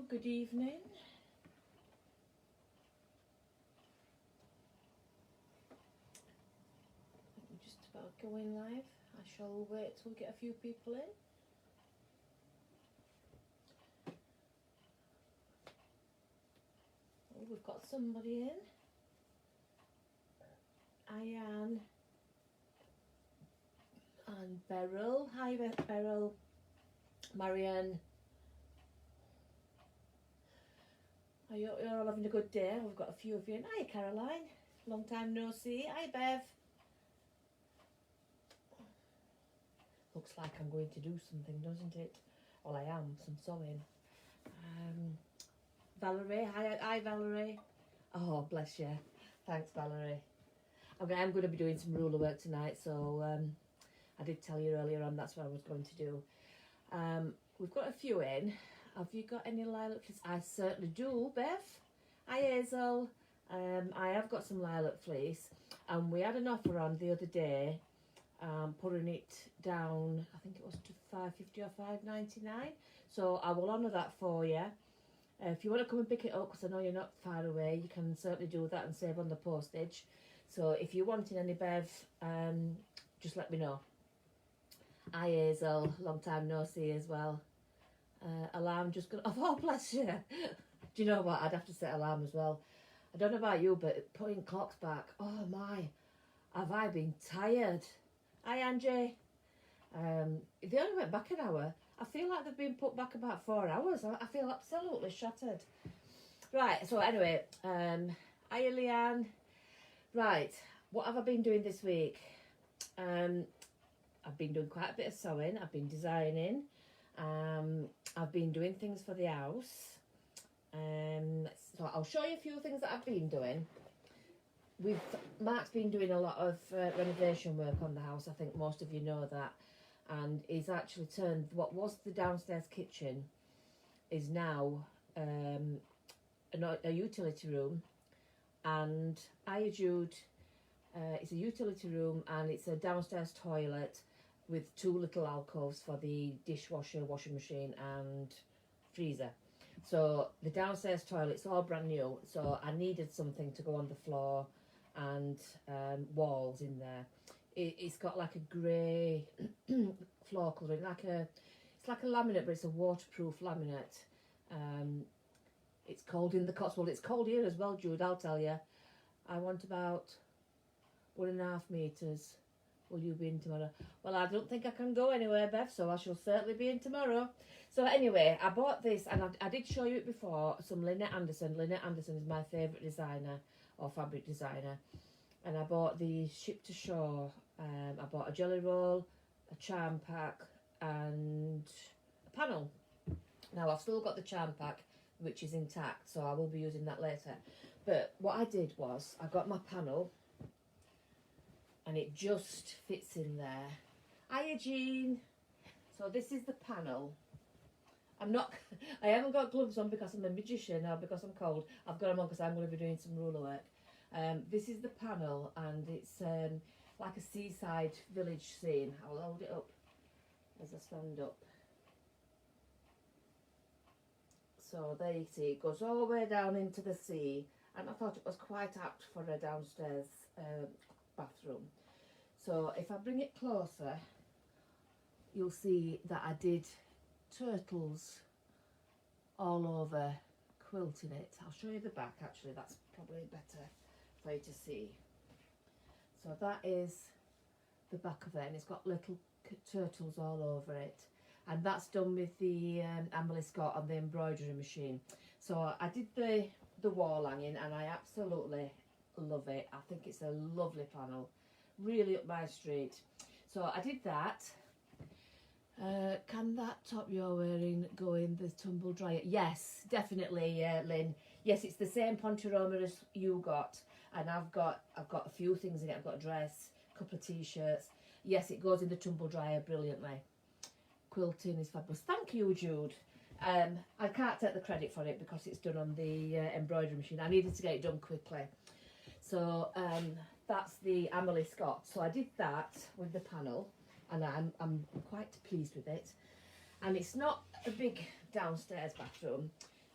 good evening. We're just about going live. I shall wait till we get a few people in. Oh, we've got somebody in. Ayan and Beryl. Hi Beryl. Marianne. I hope you're all having a good day. We've got a few of you in. Hi Caroline. Long time no see. Hi Bev. Looks like I'm going to do something, doesn't it? Well, I am. Some sewing. Valerie. Hi Valerie. Oh, bless you. Thanks, Valerie. I'm going to be doing some ruler work tonight, so I did tell you earlier on that's what I was going to do. We've got a few in. Have you got any lilac fleece? I certainly do, Bev. Hi Hazel. I have got some lilac fleece, and we had an offer on the other day, putting it down, I think it was to £5.50 or £5.99. So I will honour that for you. If you want to come and pick it up, because I know you're not far away, you can certainly do that and save on the postage. So if you're wanting any, Bev, just let me know. Hi Hazel, long time no see as well. Alarm just gone off. Oh, bless you. Do you know what? I'd have to set alarm as well. I don't know about you, but putting clocks back, oh my, have I been tired. Hi Angie. They only went back an hour. I feel like they've been put back about 4 hours. I feel absolutely shattered. Right, so anyway, hi Leanne. Right, what have I been doing this week? I've been doing quite a bit of sewing. I've been designing. I've been doing things for the house. So I'll show you a few things that I've been doing. Mark's been doing a lot of renovation work on the house. I think most of you know that. And he's actually turned what was the downstairs kitchen is now a utility room. And I Jude, it's a utility room and it's a downstairs toilet with 2 little alcoves for the dishwasher, washing machine and freezer. So the downstairs toilet's all brand new, so I needed something to go on the floor and walls in there. It's got like a grey floor colouring, it's like a laminate, but it's a waterproof laminate. It's cold in the Cotswold. It's cold here as well, Jude, I'll tell you. I want about 1.5 metres. Will you be in tomorrow? Well, I don't think I can go anywhere, Bev, so I shall certainly be in tomorrow. So anyway, I bought this, and I did show you it before, some Lynette Anderson. Lynette Anderson is my favourite designer, or fabric designer. And I bought the Ship to Shore. I bought a jelly roll, a charm pack, and a panel. Now, I've still got the charm pack, which is intact, so I will be using that later. But what I did was, I got my panel, and it just fits in there. Hiya, Jean. So this is the panel. I haven't got gloves on because I'm a magician or because I'm cold. I've got them on because I'm going to be doing some ruler work. This is the panel, and it's like a seaside village scene. I'll hold it up as I stand up. So there you see, it goes all the way down into the sea, and I thought it was quite apt for a downstairs bathroom. So if I bring it closer, you'll see that I did turtles all over quilting it. I'll show you the back actually, that's probably better for you to see. So that is the back of it, and it's got little turtles all over it. And that's done with the Emily Scott on the embroidery machine. So I did the wall hanging, and I absolutely love it. I think it's a lovely panel, really up my street. So I did that. Can that top you're wearing go in the tumble dryer? Yes, definitely, Lynn. Yes, it's the same Poncheroma as you got, and I've got a few things in it. I've got a dress, a couple of t-shirts. Yes, it goes in the tumble dryer brilliantly. Quilting is fabulous. Thank you, Jude. I can't take the credit for it because it's done on the embroidery machine. I needed to get it done quickly. So that's the Emily Scott. So I did that with the panel, and I'm quite pleased with it. And it's not a big downstairs bathroom,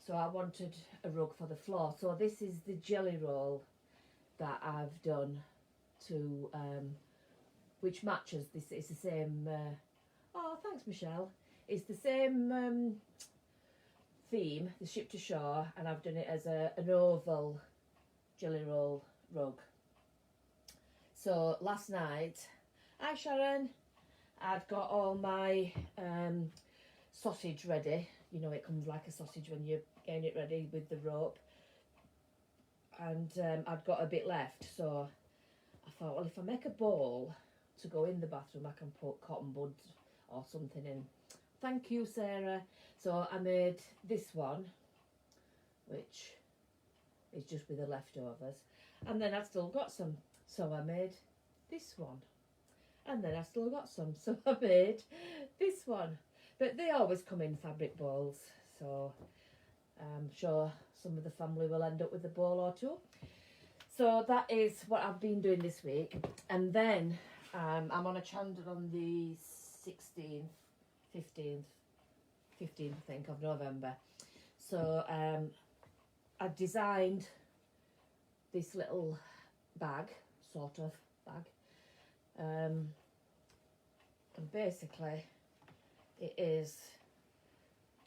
So I wanted a rug for the floor. So this is the jelly roll that I've done to, which matches this. It's the same. Oh, thanks, Michelle. It's the same theme, the ship to shore, and I've done it as an oval jelly roll rug. So last night, hi Sharon, I'd got all my sausage ready. You know, it comes like a sausage when you're getting it ready with the rope. And I'd got a bit left, so I thought, well, if I make a bowl to go in the bathroom, I can put cotton buds or something in. Thank you, Sarah. So I made this one, which is just with the leftovers. And then I've still got some, so I made this one. And then I've still got some, so I made this one. But they always come in fabric bowls, so I'm sure some of the family will end up with a bowl or two. So that is what I've been doing this week. And then I'm on a Chanda on the 16th, 15th, I think, of November. So I designed this little bag, sort of bag. And basically it is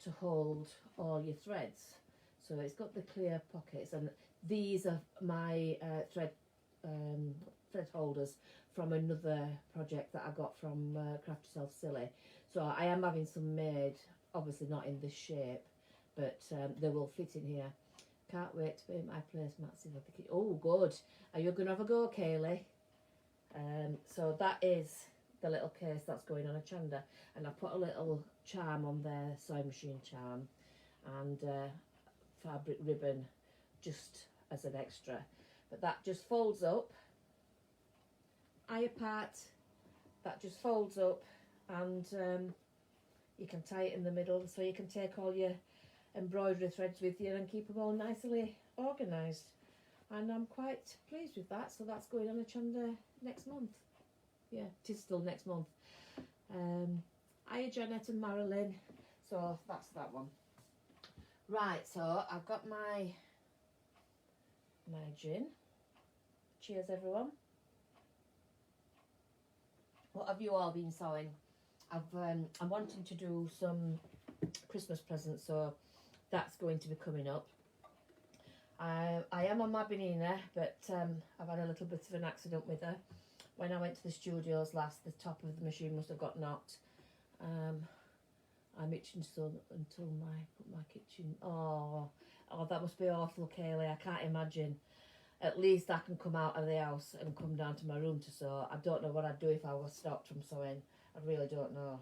to hold all your threads. So it's got the clear pockets, and these are my thread holders from another project that I got from Craft Yourself Silly. So I am having some made, obviously not in this shape, but they will fit in here. Can't wait to be in my place, Maxie. Oh, good. Are you going to have a go, Kaylee? So that is the little case that's going on a Chanda, and I put a little charm on there, sewing machine charm, and fabric ribbon just as an extra. But that just folds up, eye part, that just folds up, and you can tie it in the middle, so you can take all your embroidery threads with you and keep them all nicely organised. And I'm quite pleased with that. So that's going on a Chanda next month. Yeah, it is still next month. Hiya Janet and Marilyn. So that's that one. Right, so I've got my gin. Cheers everyone. What have you all been sewing? I'm wanting to do some Christmas presents, so that's going to be coming up. I am on my Benina, but I've had a little bit of an accident with her. When I went to the studios last, the top of the machine must have got knocked. I'm itching so until my kitchen. Oh, that must be awful, Kaylee. I can't imagine. At least I can come out of the house and come down to my room to sew. I don't know what I'd do if I was stopped from sewing. I really don't know.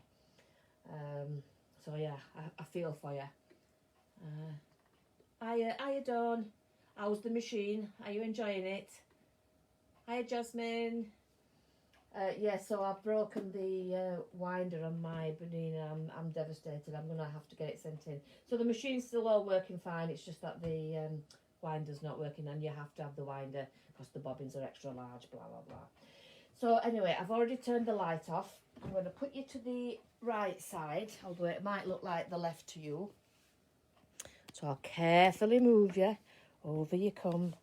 So yeah, I feel for you. Hiya Dawn. How's the machine? Are you enjoying it? Hiya Jasmine. Yeah, so I've broken the winder on my Benina. I'm devastated. I'm going to have to get it sent in. So the machine's still all working fine. It's just that the winder's not working, and you have to have the winder because the bobbins are extra large, blah, blah, blah. So anyway, I've already turned the light off. I'm going to put you to the right side, although it might look like the left to you. So I'll carefully move you. Over you come.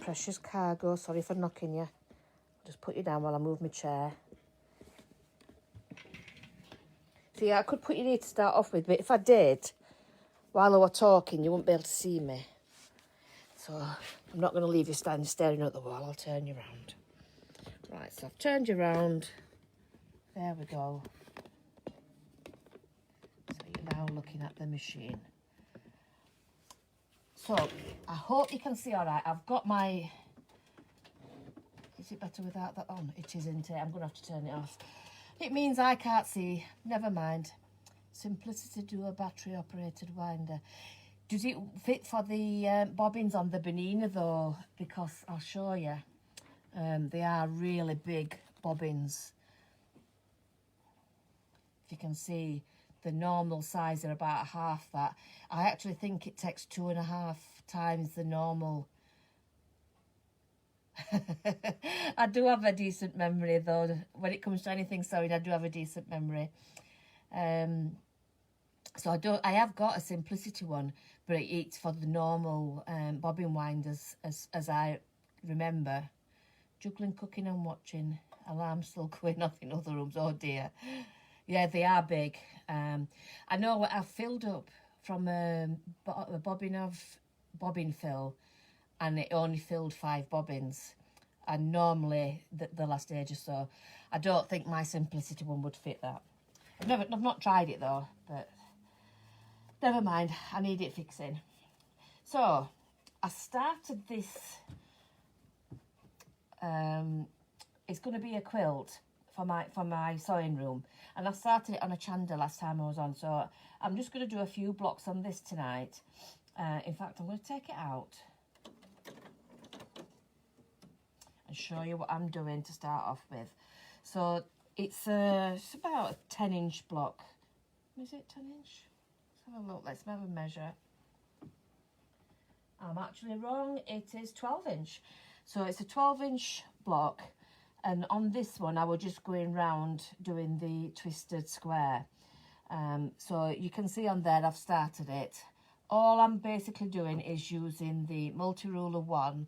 Precious cargo. Sorry for knocking you. Just put you down while I move my chair. See, I could put you here to start off with, but if I did, while I were talking, you wouldn't be able to see me. So I'm not going to leave you standing staring at the wall. I'll turn you round. Right, so I've turned you round. There we go. So you're now looking at the machine. So I hope you can see all right. I've got my... Is it better without that on? It isn't it? I'm going to have to turn it off. It means I can't see. Never mind. Simplicity Duo battery operated winder. Does it fit for the bobbins on the Benina though? Because I'll show you. They are really big bobbins. If you can see, the normal size are about half that. I actually think it takes 2.5 times the normal. I do have a decent memory though. When it comes to anything sewing, I do have a decent memory. So I have got a Simplicity one, but it's for the normal bobbin winders, as I remember. Juggling, cooking and watching. Alarm still going off in other rooms. Oh dear. Yeah, they are big. I know what I've filled up from a bobbin fill, and it only filled 5 bobbins. And normally the last age or so. I don't think my Simplicity one would fit that. I've not tried it though, but never mind. I need it fixing. So I started this. It's going to be a quilt for my sewing room, and I started it on a Chanda last time I was on. So I'm just going to do a few blocks on this tonight. In fact, I'm going to take it out and show you what I'm doing to start off with. So it's about a 10-inch block. Is it 10 inch? Let's have a look. Let's have a measure. I'm actually wrong. It is 12 inch. So it's a 12-inch block, and on this one I was just going round doing the twisted square. So you can see on there I've started it. All I'm basically doing is using the multi-ruler 1,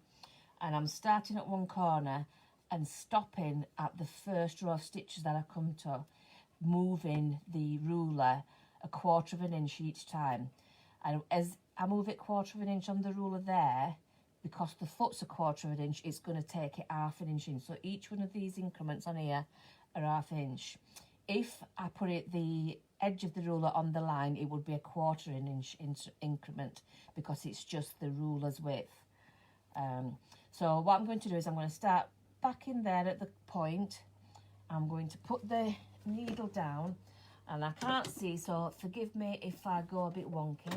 and I'm starting at one corner and stopping at the first row of stitches that I come to, moving the ruler 1/4 of an inch each time. And as I move it 1/4 of an inch on the ruler there, because the foot's 1/4 of an inch, it's going to take it 1/2 inch in. So each one of these increments on here are 1/2 inch. If I put it the edge of the ruler on the line, it would be 1/4 inch increment, because it's just the ruler's width. So what I'm going to do is I'm going to start back in there at the point. I'm going to put the needle down, and I can't see, so forgive me if I go a bit wonky.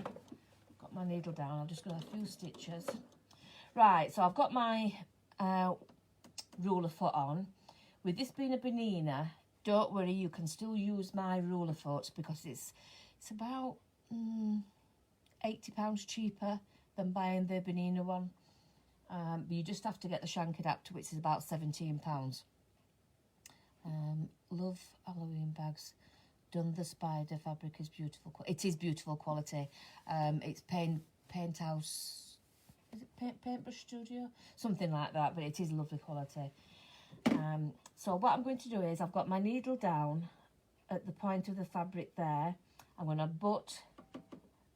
Got my needle down, I'll just go a few stitches. Right, so I've got my ruler foot on. With this being a Bernina, don't worry, you can still use my ruler foot, because it's about £80 cheaper than buying the Bernina one. But you just have to get the shank adapter, which is about £17. Love Halloween bags. Done the spider fabric is beautiful. It is beautiful quality. It's Paint House. Is it Paintbrush Studio? Something like that, but it is lovely quality. So what I'm going to do is I've got my needle down at the point of the fabric there. I'm going to butt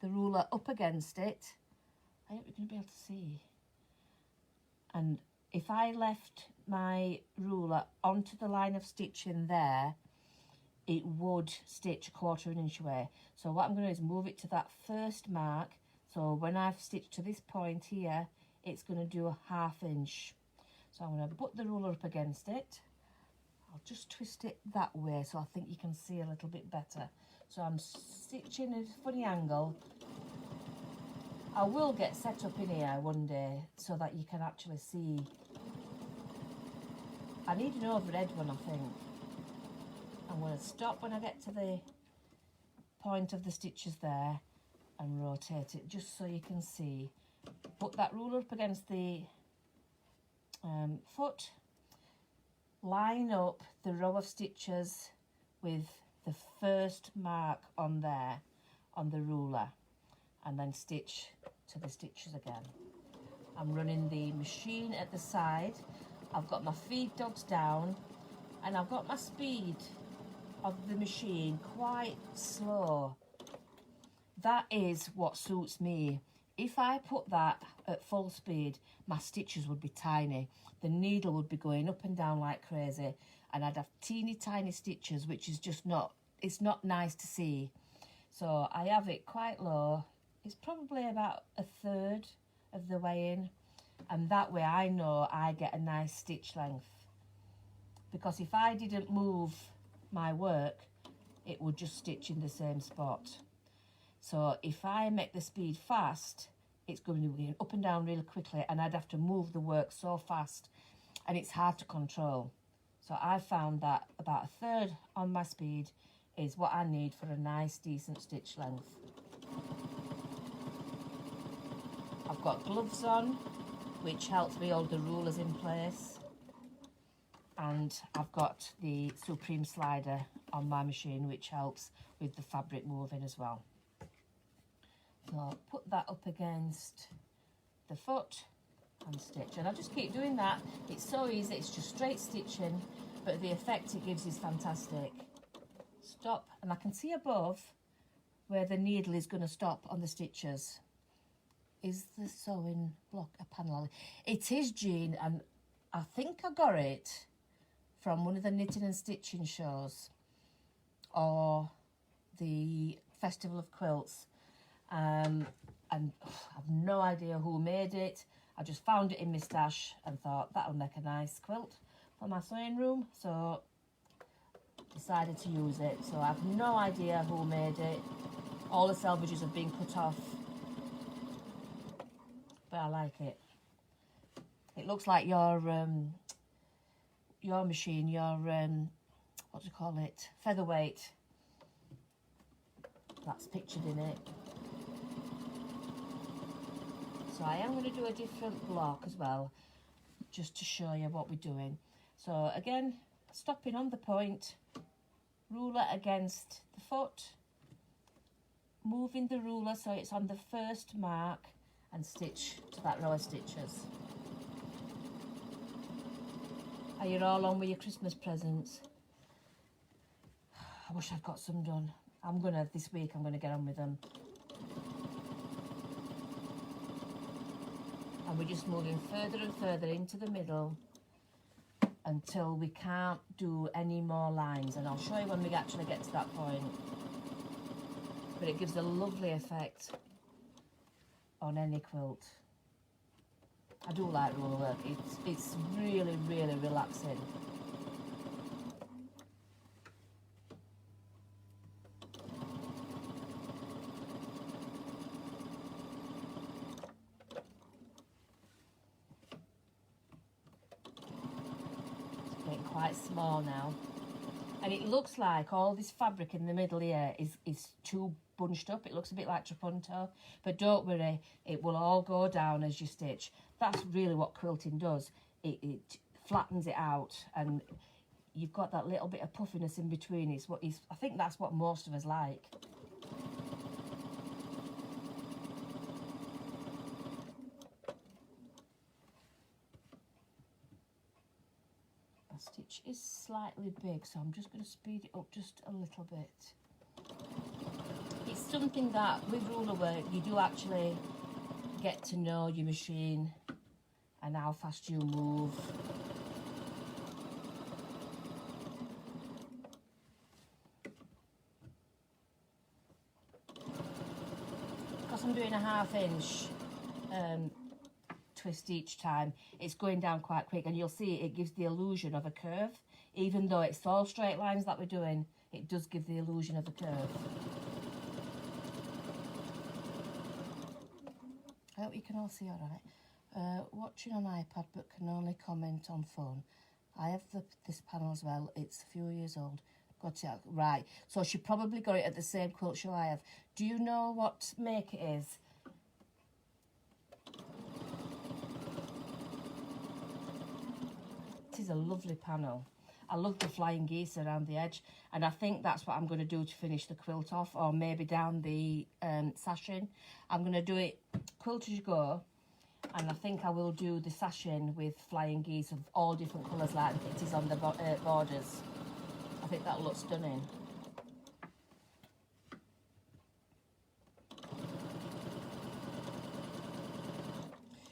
the ruler up against it. I hope you're going to be able to see. And if I left my ruler onto the line of stitching there, it would stitch 1/4 inch away. So what I'm going to do is move it to that first mark. So when I've stitched to this point here, it's going to do 1/2 inch. So I'm going to put the ruler up against it. I'll just twist it that way so I think you can see a little bit better. So I'm stitching at a funny angle. I will get set up in here one day so that you can actually see. I need an overhead one, I think. I'm going to stop when I get to the point of the stitches there and rotate it just so you can see. Put that ruler up against the foot. Line up the row of stitches with the first mark on there on the ruler, and then stitch to the stitches again. I'm running the machine at the side. I've got my feed dogs down, and I've got my speed of the machine quite slow. That is what suits me. If I put that at full speed, my stitches would be tiny. The needle would be going up and down like crazy, and I'd have teeny tiny stitches, which is just not, it's not nice to see. So I have it quite low. It's probably about 1/3 of the way in, and that way I know I get a nice stitch length. Because if I didn't move my work, it would just stitch in the same spot. So if I make the speed fast, it's going to be going up and down really quickly, and I'd have to move the work so fast, and it's hard to control. So I found that about 1/3 on my speed is what I need for a nice decent stitch length. I've got gloves on, which helps me hold the rulers in place, and I've got the Supreme slider on my machine, which helps with the fabric moving as well. So put that up against the foot and stitch, and I'll just keep doing that. It's so easy, it's just straight stitching, but the effect it gives is fantastic. Stop, and I can see above where the needle is going to stop on the stitches. Is the sewing block a panel? It is, Jean, and I think I got it from one of the knitting and stitching shows or the Festival of Quilts, and I've no idea who made it. I just found it in my stash and thought that'll make a nice quilt for my sewing room, so decided to use it. So I have no idea who made it. All the selvages have been cut off, but I like it. It looks like your machine, your what do you call it, featherweight, that's pictured in it. So I am going to do a different block as well, just to show you what we're doing. So again, stopping on the point, ruler against the foot, moving the ruler so it's on the first mark, and stitch to that row of stitches. Are you all on with your Christmas presents? I wish I'd got some done. This week I'm gonna get on with them. And we're just moving further and further into the middle until we can't do any more lines, and I'll show you when we actually get to that point. But it gives a lovely effect on any quilt. I do like ruler work. It's really, really relaxing. It's getting quite small now. And it looks like all this fabric in the middle here is too bunched up. It looks a bit like trapunto, but don't worry, it will all go down as you stitch. That's really what quilting does. It flattens it out, and you've got that little bit of puffiness in between. I think that's what most of us like. My stitch is slightly big, so I'm just going to speed it up just a little bit. It's something that with ruler work you do actually get to know your machine and how fast you move. Because I'm doing a 1/2 inch twist each time, it's going down quite quick, and you'll see it gives the illusion of a curve. Even though it's all straight lines that we're doing, it does give the illusion of a curve. I hope you can all see all right. Watching on iPad but can only comment on phone. I have this panel as well. It's a few years old. Got it right. So she probably got it at the same quilt show I have. Do you know what make it is? It is a lovely panel. I love the flying geese around the edge, and I think that's what I'm going to do to finish the quilt off, or maybe down the sashing. I'm going to do it quilt as you go, and I think I will do the sashing with flying geese of all different colours like it is on the borders. I think that'll look stunning.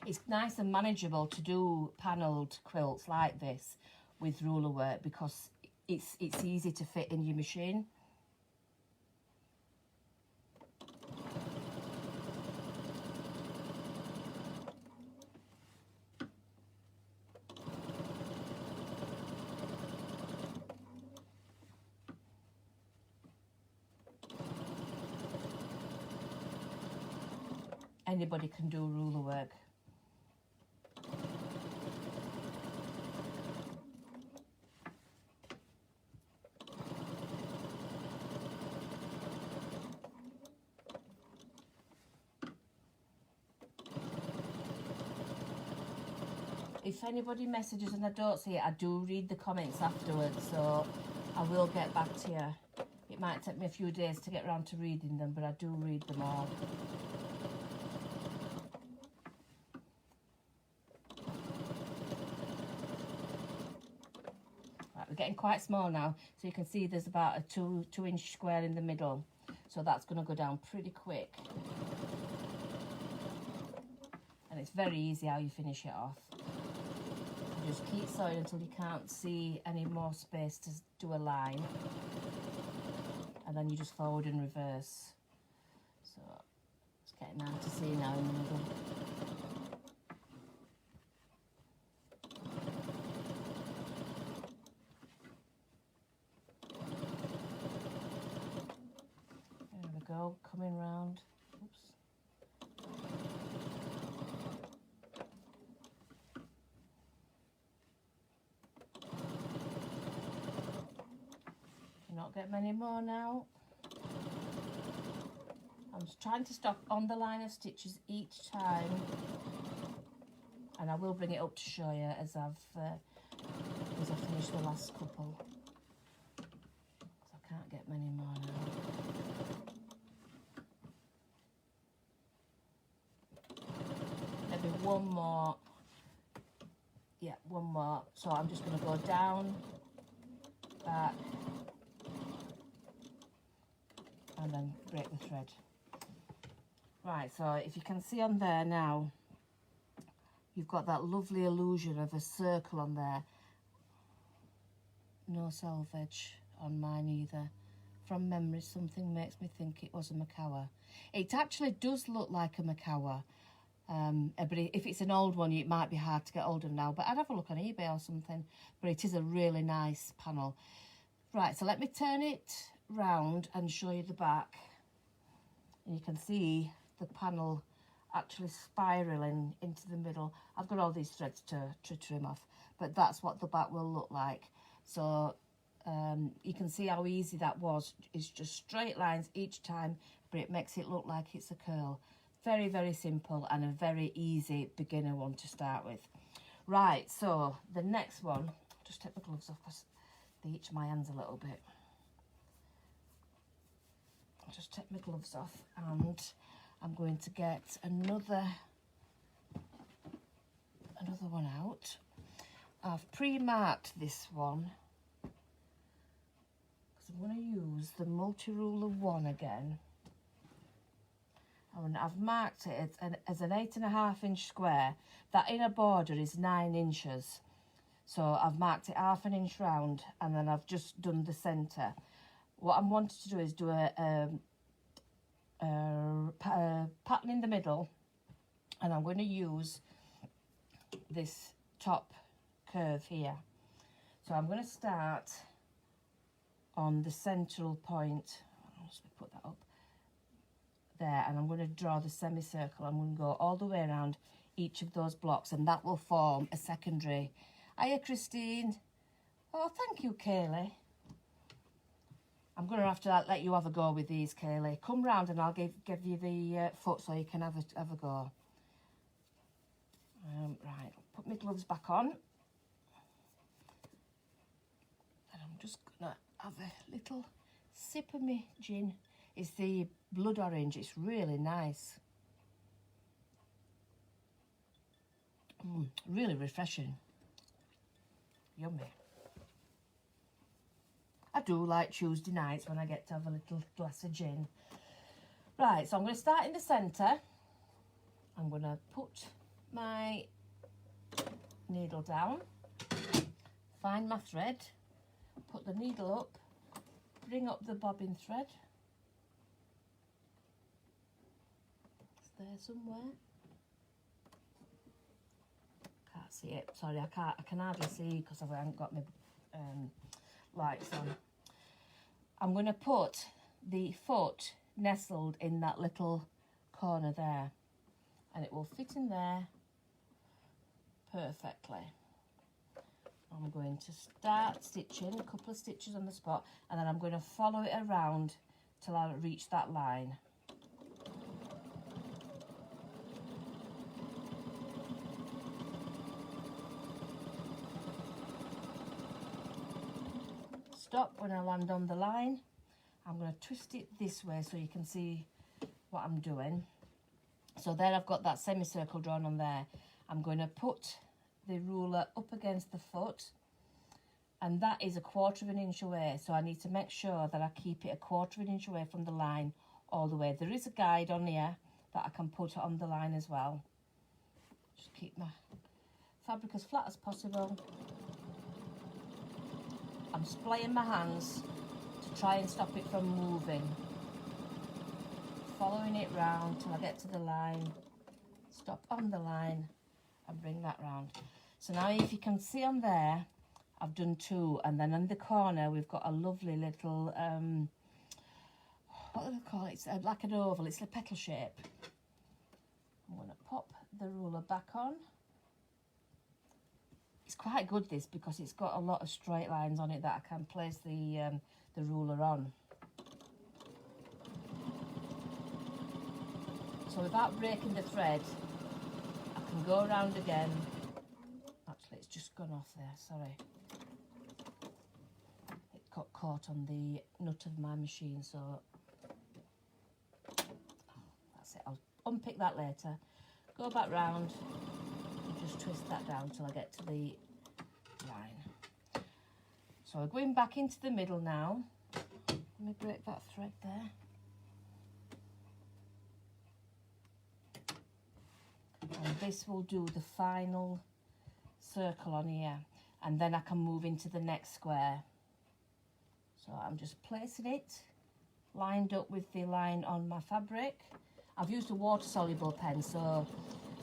It's nice and manageable to do panelled quilts like this with ruler work because it's easy to fit in your machine. Anybody can do ruler work. If anybody messages and I don't see it, I do read the comments afterwards, so I will get back to you. It might take me a few days to get around to reading them, but I do read them all. quite small now, so you can see there's about a 2-inch square in the middle, so that's going to go down pretty quick. And it's very easy how you finish it off. You just keep sewing until you can't see any more space to do a line, and then you just forward and reverse. So it's getting hard to see now in the middle. There we go, coming round. Oops. Not get many more now. I'm just trying to stop on the line of stitches each time, and I will bring it up to show you as I finish the last couple. So I can't get many more now. Maybe one more. Yeah, one more. So I'm just going to go down, back, and then break the thread. Right, so if you can see on there now, you've got that lovely illusion of a circle on there. No selvage on mine either. From memory, something makes me think it was a Makower. It actually does look like a Makower, but if it's an old one, it might be hard to get hold of now, but I'd have a look on eBay or something. But it is a really nice panel. Right, so let me turn it round and show you the back, and you can see the panel actually spiraling into the middle. I've got all these threads to trim off, but that's what the back will look like. So you can see how easy that was. It's just straight lines each time, but it makes it look like it's a curl. Very, very simple and a very easy beginner one to start with. Right, so the next one, just take the gloves off because they itch my hands a little bit. I'll just take my gloves off, and I'm going to get another one out. I've pre-marked this one because I'm going to use the multi-ruler one again. And I've marked it as an 8.5-inch square. That inner border is 9 inches. So I've marked it ½ an inch round, and then I've just done the centre. What I'm wanting to do is do a pattern in the middle, and I'm going to use this top curve here. So I'm going to start on the central point. I'll just put that up there, and I'm going to draw the semicircle. I'm going to go all the way around each of those blocks, and that will form a secondary. Hiya, Christine. Oh, thank you, Kaylee. I'm going to have to let you have a go with these, Kaylee. Come round and I'll give you the foot so you can have a go. Right, put my gloves back on. And I'm just going to have a little sip of my gin. It's the blood orange. It's really nice. Really refreshing. Yummy. I do like Tuesday nights when I get to have a little glass of gin. Right, so I'm going to start in the centre. I'm going to put my needle down, find my thread, put the needle up, bring up the bobbin thread. It's there somewhere. Can't see it. Sorry, I can hardly see because I haven't got my lights on. I'm going to put the foot nestled in that little corner there, and it will fit in there perfectly. I'm going to start stitching a couple of stitches on the spot, and then I'm going to follow it around till I reach that line. Stop when I land on the line. I'm going to twist it this way so you can see what I'm doing. So there I've got that semicircle drawn on there. I'm going to put the ruler up against the foot, and that is 1/4 of an inch away, so I need to make sure that I keep it 1/4 of an inch away from the line all the way. There is a guide on here that I can put on the line as well. Just keep my fabric as flat as possible. I'm splaying my hands to try and stop it from moving. Following it round till I get to the line, stop on the line and bring that round. So now if you can see on there, I've done 2, and then in the corner we've got a lovely little, what do they call it? It's like an oval, it's a petal shape. I'm going to pop the ruler back on. It's quite good this, because it's got a lot of straight lines on it that I can place the ruler on. So without breaking the thread, I can go around again. Actually, it's just gone off there, sorry. It got caught on the nut of my machine, so that's it. I'll unpick that later. Go back round and just twist that down till I get to the line. So we're going back into the middle now. Let me break that thread there. And this will do the final circle on here, and then I can move into the next square. So I'm just placing it lined up with the line on my fabric. I've used a water-soluble pen, so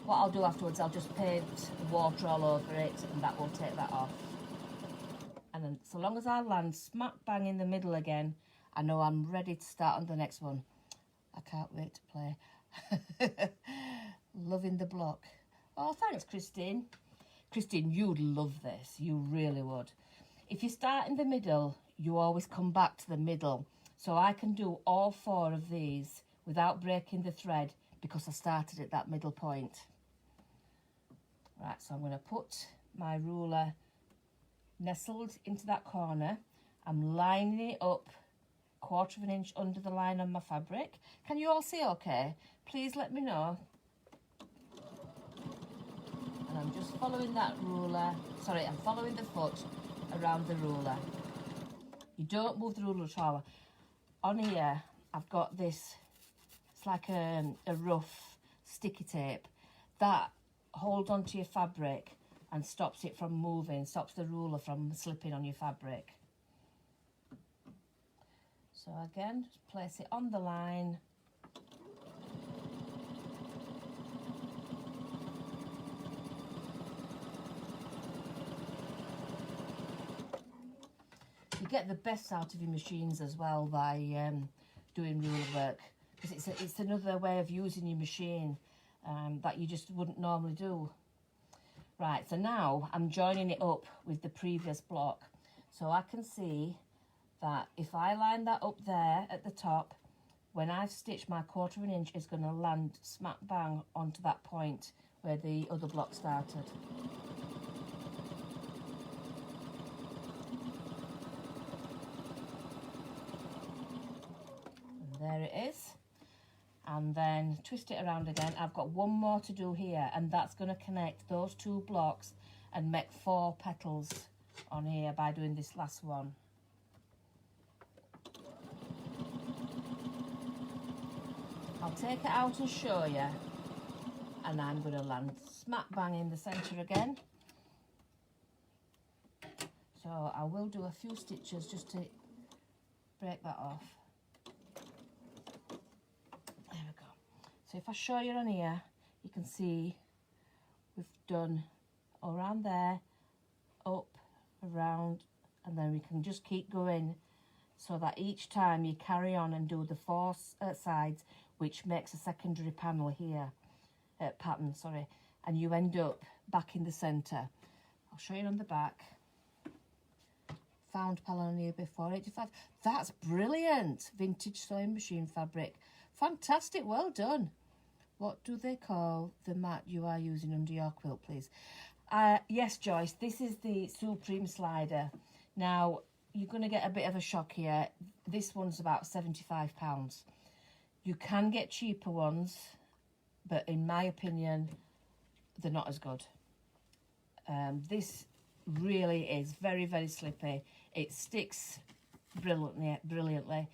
what I'll do afterwards, I'll just paint water all over it, and that will take that off. And then, so long as I land smack bang in the middle again, I know I'm ready to start on the next one. I can't wait to play. Loving the block. Oh, thanks, Christine. Christine, you'd love this. You really would. If you start in the middle, you always come back to the middle. So I can do all 4 of these without breaking the thread, because I started at that middle point. Right, so I'm going to put my ruler nestled into that corner. I'm lining it up 1/4 of an inch under the line on my fabric. Can you all see okay? Please let me know. And I'm just following that ruler, sorry, I'm following the foot around the ruler. You don't move the ruler at all. On here, I've got this, it's like a rough sticky tape that holds onto your fabric and stops it from moving, stops the ruler from slipping on your fabric. So again, just place it on the line. You get the best out of your machines as well by doing ruler work, because it's another way of using your machine that you just wouldn't normally do. Right, so now I'm joining it up with the previous block, so I can see that if I line that up there at the top, when I've stitched my 1/4 of an inch, it's going to land smack bang onto that point where the other block started. There it is, and then twist it around again. I've got 1 more to do here, and that's going to connect those 2 blocks and make 4 petals on here by doing this last one. I'll take it out and show you, and I'm going to land smack bang in the centre again. So I will do a few stitches just to break that off. There we go. So if I show you on here, you can see we've done around there, up, around, and then we can just keep going, so that each time you carry on and do the 4 sides, which makes a secondary panel here, pattern, sorry, and you end up back in the centre. I'll show you on the back. Found Palonia before 85. That's brilliant. Vintage sewing machine fabric. Fantastic, well done. What do they call the mat you are using under your quilt, please? Yes, Joyce, this is the Supreme slider. Now, you're going to get a bit of a shock here. This one's about £75. You can get cheaper ones, but in my opinion, they're not as good. This really is very, very slippy. It sticks brilliantly.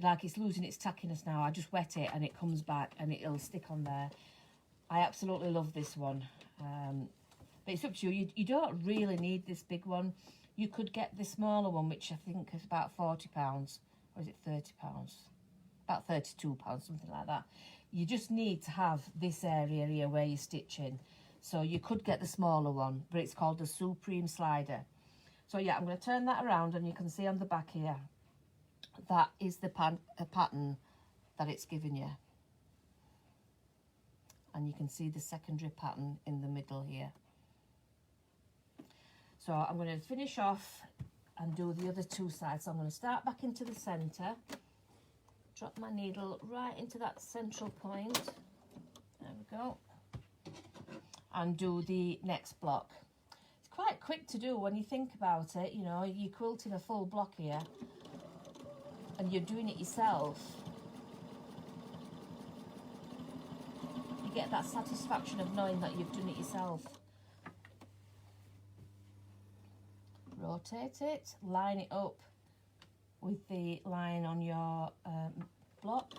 Like it's losing its tackiness now. I just wet it and it comes back and it'll stick on there. I absolutely love this one. But it's up to you. You don't really need this big one. You could get the smaller one, which I think is about £40, or is it £30? About £32, something like that. You just need to have this area here where you're stitching. So you could get the smaller one, but it's called the Supreme Slider. So yeah, I'm going to turn that around and you can see on the back here, that is the pattern that it's giving you. And you can see the secondary pattern in the middle here. So I'm going to finish off and do the other two sides. So I'm going to start back into the centre, drop my needle right into that central point. There we go. And do the next block. It's quite quick to do when you think about it. You know, you're quilting a full block here and you're doing it yourself. You get that satisfaction of knowing that you've done it yourself. Rotate it, line it up with the line on your block.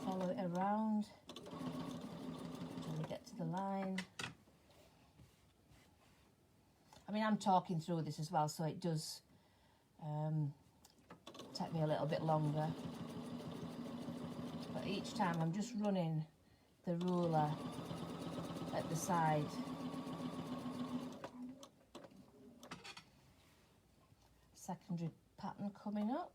Follow it around until you get to the line. I mean, I'm talking through this as well, so it does take me a little bit longer. But each time I'm just running the ruler at the side. Secondary pattern coming up.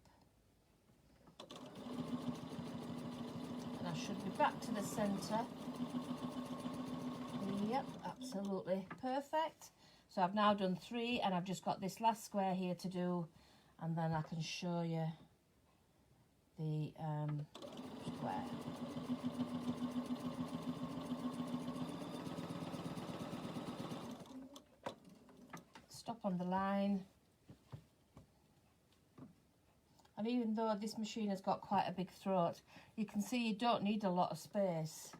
And I should be back to the centre. Yep, absolutely perfect. So I've now done 3 and I've just got this last square here to do, and then I can show you the square. Stop on the line. And even though this machine has got quite a big throat, you can see you don't need a lot of space.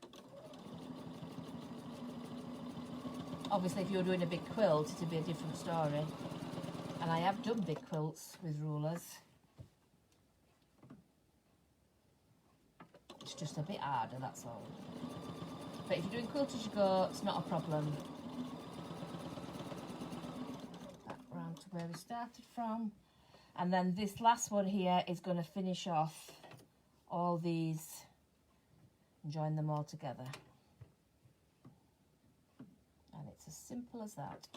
Obviously, if you're doing a big quilt, it'd be a different story. And I have done big quilts with rulers. It's just a bit harder, that's all. But if you're doing quilt as you go, it's not a problem. Back round to where we started from. And then this last one here is going to finish off all these and join them all together. And it's as simple as that.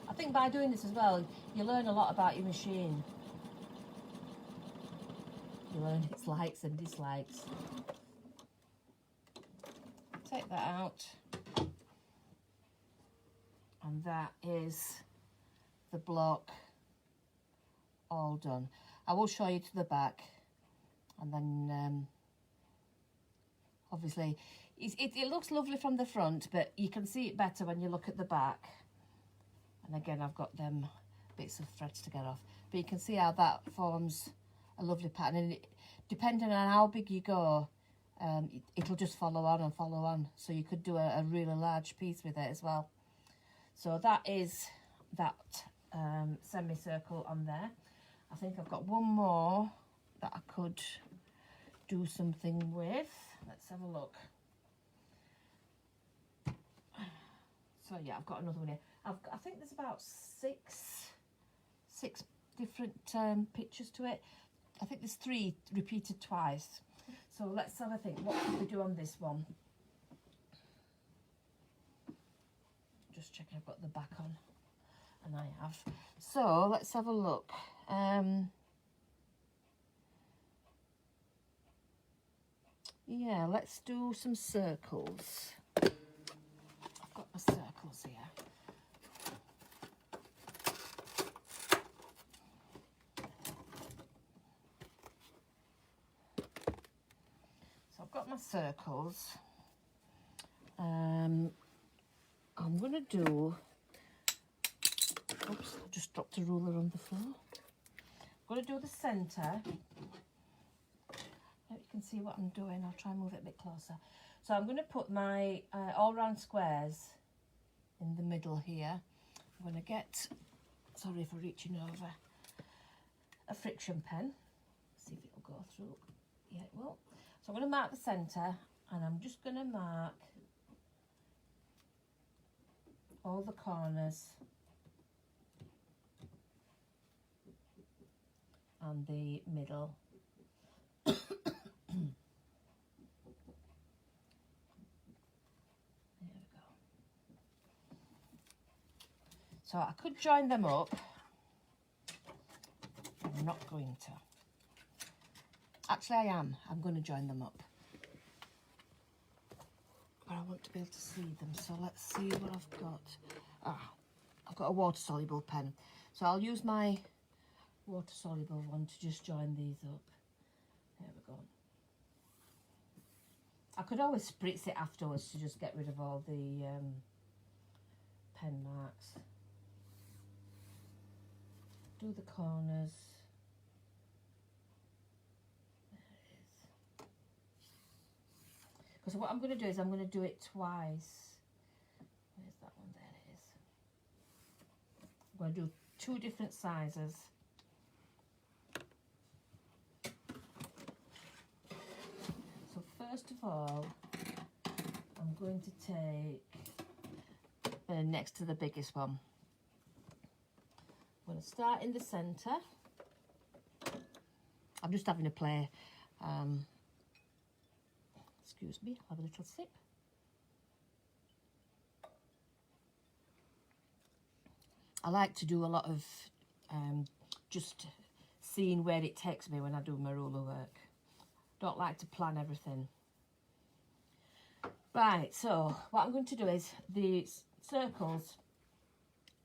I think by doing this as well, you learn a lot about your machine. You learn its likes and dislikes. Take that out. And that is the block all done. I will show you to the back, and then obviously it looks lovely from the front, but you can see it better when you look at the back. And again, I've got them bits of threads to get off, but you can see how that forms a lovely pattern. And depending on how big you go, it'll just follow on and follow on, so you could do a really large piece with it as well. So that is that semicircle on there. I think I've got one more that I could do something with. Let's have a look. So yeah, I've got another one here. I think there's about six different pictures to it. I think there's 3 repeated twice. So let's have a think. What could we do on this one? Just checking I've got the back on, and I have. So let's have a look. Yeah, let's do some circles. I've got my circles here. So I've got my circles. I'm going to do... Oops, I just dropped a ruler on the floor. I'm going to do the centre. You can can see what I'm doing. I'll try and move it a bit closer. So I'm going to put my all round squares in the middle here. I'm going to get, sorry for reaching over, a friction pen. See if it'll go through. Yeah, it will. So I'm going to mark the centre, and I'm just going to mark all the corners and the middle. There we go. So I could join them up. I'm not going to. Actually, I am. I'm going to join them up. But I want to be able to see them. So let's see what I've got. I've got a water-soluble pen. So I'll use my water-soluble one to just join these up. There we go. I could always spritz it afterwards to just get rid of all the pen marks. Do the corners. Because what I'm going to do is I'm going to do it twice. Where's that one? There it is. I'm going to do 2 different sizes. So first of all, I'm going to take next to the biggest one. I'm going to start in the centre. I'm just having a play. Excuse me, I'll have a little sip. I like to do a lot of just seeing where it takes me when I do my ruler work. Don't like to plan everything. Right, so what I'm going to do is the circles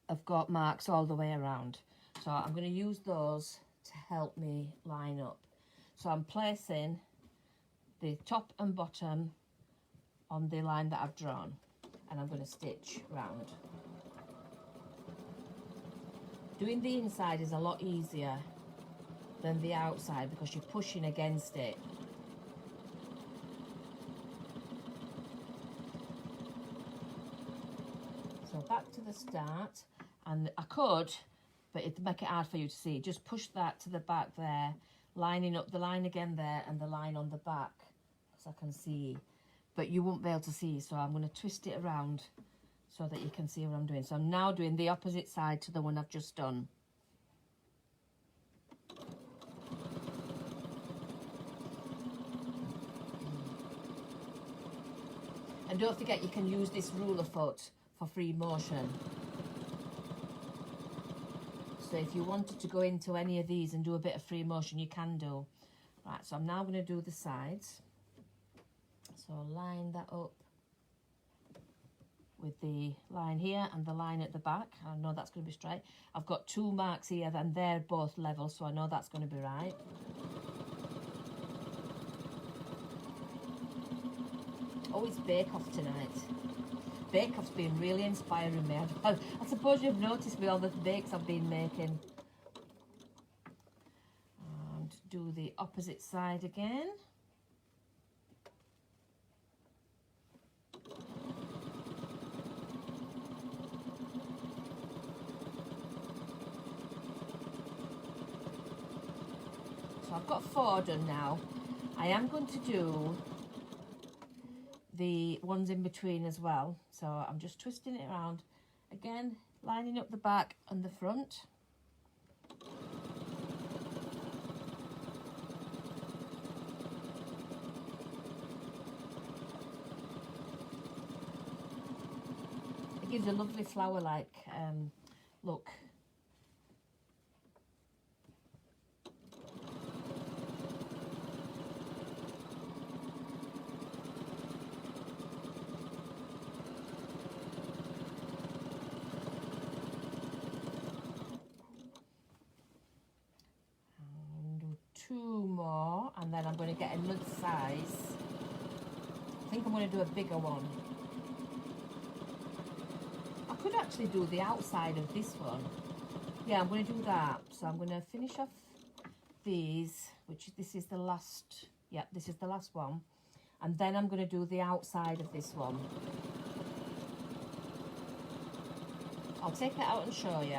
have got marks all the way around. So I'm going to use those to help me line up. So I'm placing the top and bottom on the line that I've drawn, and I'm going to stitch round. Doing the inside is a lot easier than the outside because you're pushing against it. So back to the start, and I could, but it'd make it hard for you to see. Just push that to the back there, lining up the line again there and the line on the back. I can see, but you won't be able to see, so I'm going to twist it around so that you can see what I'm doing. So I'm now doing the opposite side to the one I've just done. And don't forget, you can use this ruler foot for free motion. So if you wanted to go into any of these and do a bit of free motion, you can do. Right, so I'm now going to do the sides. So line that up with the line here and the line at the back. I know that's going to be straight. I've got 2 marks here and they're both level, so I know that's going to be right. Oh, it's Bake Off tonight. Bake Off's been really inspiring me. I suppose you've noticed with all the bakes I've been making. And do the opposite side again. So I've got 4 done now. I am going to do the ones in between as well. So I'm just twisting it around. Again, lining up the back and the front. It gives a lovely flower-like look. And then I'm going to get another size. I think I'm going to do a bigger one. I could actually do the outside of this one. Yeah, I'm going to do that. So I'm going to finish off these, which this is the last, Yep, this is the last one. And then I'm going to do the outside of this one. I'll take it out and show you.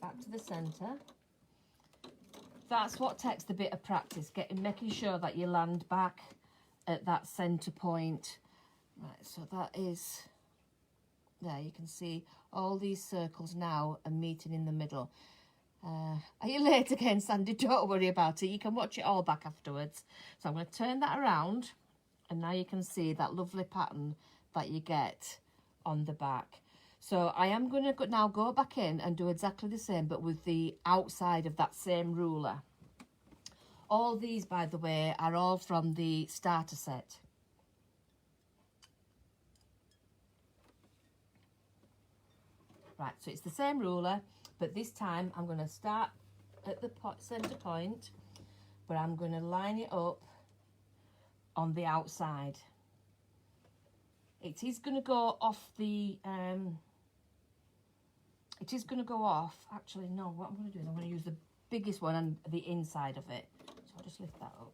Back to the centre. That's what takes a bit of practice, making sure that you land back at that centre point. Right, so that is, there you can see all these circles now are meeting in the middle. Are you late again, Sandy? Don't worry about it. You can watch it all back afterwards. So I'm going to turn that around, and now you can see that lovely pattern that you get on the back. So I am going to now go back in and do exactly the same, but with the outside of that same ruler. All these, by the way, are all from the starter set. Right, so it's the same ruler, but this time I'm going to start at the centre point, but I'm going to line it up on the outside. It is going to go off the, actually no, what I'm going to do is I'm going to use the biggest one and the inside of it. So I'll just lift that up.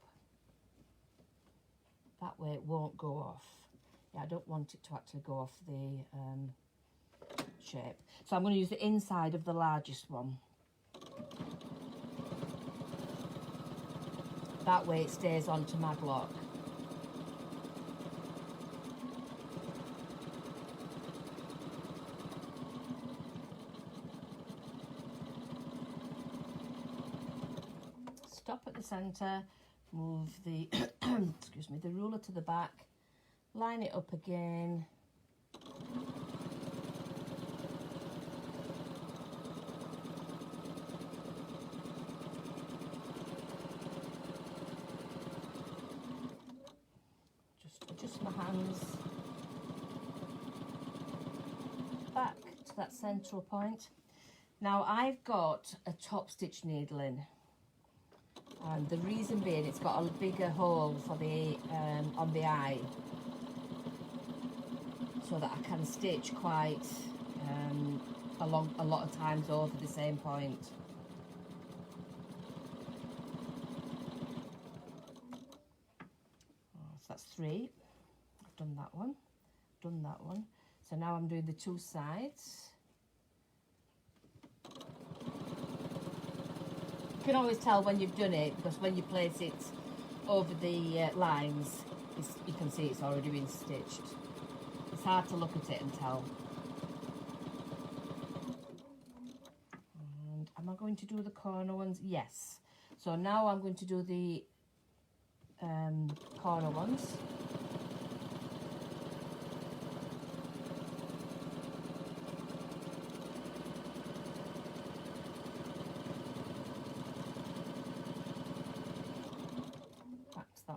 That way it won't go off. Yeah, I don't want it to actually go off the shape. So I'm going to use the inside of the largest one. That way it stays onto my block. Stop at the centre, move the excuse me, the ruler to the back, line it up again. Just my hands back to that central point. Now I've got a top stitch needle in, and the reason being it's got a bigger hole for the on the eye, so that I can stitch quite a lot of times over the same point. So that's 3. I've done that one, done that one. So now I'm doing the 2 sides. You can always tell when you've done it, because when you place it over the lines, you can see it's already been stitched. It's hard to look at it and tell. And am I going to do the corner ones? Yes. So now I'm going to do the corner ones.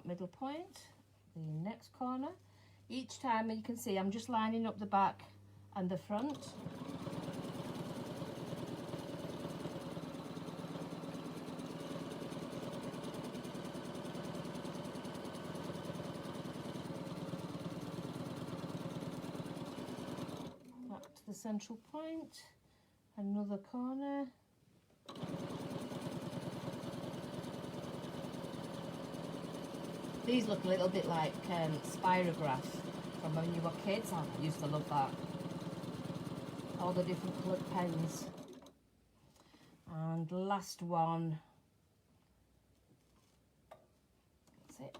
Middle point, the next corner. Each time you can see I'm just lining up the back and the front. Back to the central point, another corner. These look a little bit like spirograph from when you were kids. I used to love that. All the different coloured pens. And last one. That's it.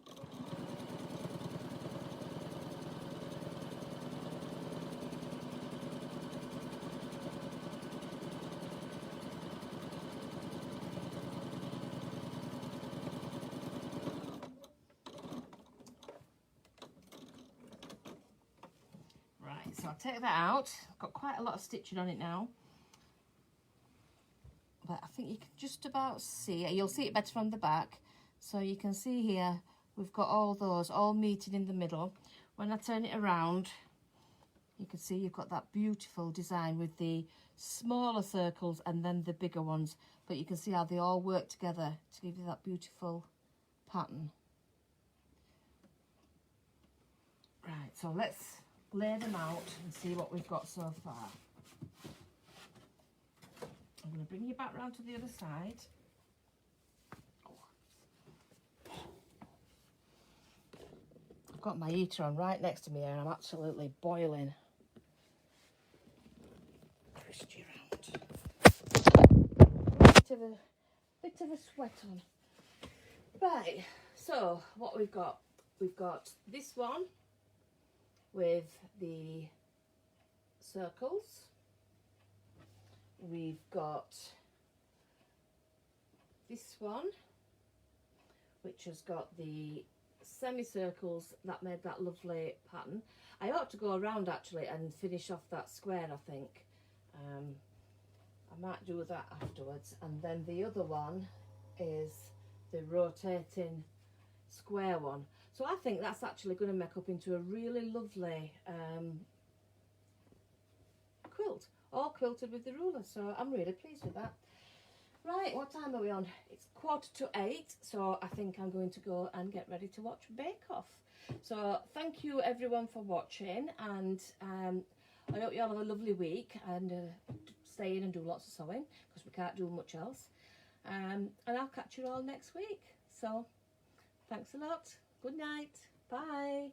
So I'll take that out. I've got quite a lot of stitching on it now, but I think you can just about see it. You'll see it better from the back. So you can see here we've got all those all meeting in the middle. When I turn it around, you can see you've got that beautiful design with the smaller circles and then the bigger ones, but you can see how they all work together to give you that beautiful pattern. Right, so let's lay them out and see what we've got so far. I'm going to bring you back round to the other side. I've got my heater on right next to me here and I'm absolutely boiling. Twist you around. Bit of a sweat on. Right, so what we've got this one with the circles. We've got this one which has got the semicircles that made that lovely pattern. I ought to go around actually and finish off that square, I think. I might do that afterwards. And then the other one is the rotating square one. So I think that's actually going to make up into a really lovely quilt, all quilted with the ruler. So I'm really pleased with that. Right, what time are we on? It's 7:45, so I think I'm going to go and get ready to watch Bake Off. So thank you everyone for watching, and I hope you all have a lovely week, and stay in and do lots of sewing because we can't do much else. And I'll catch you all next week. So thanks a lot. Good night. Bye.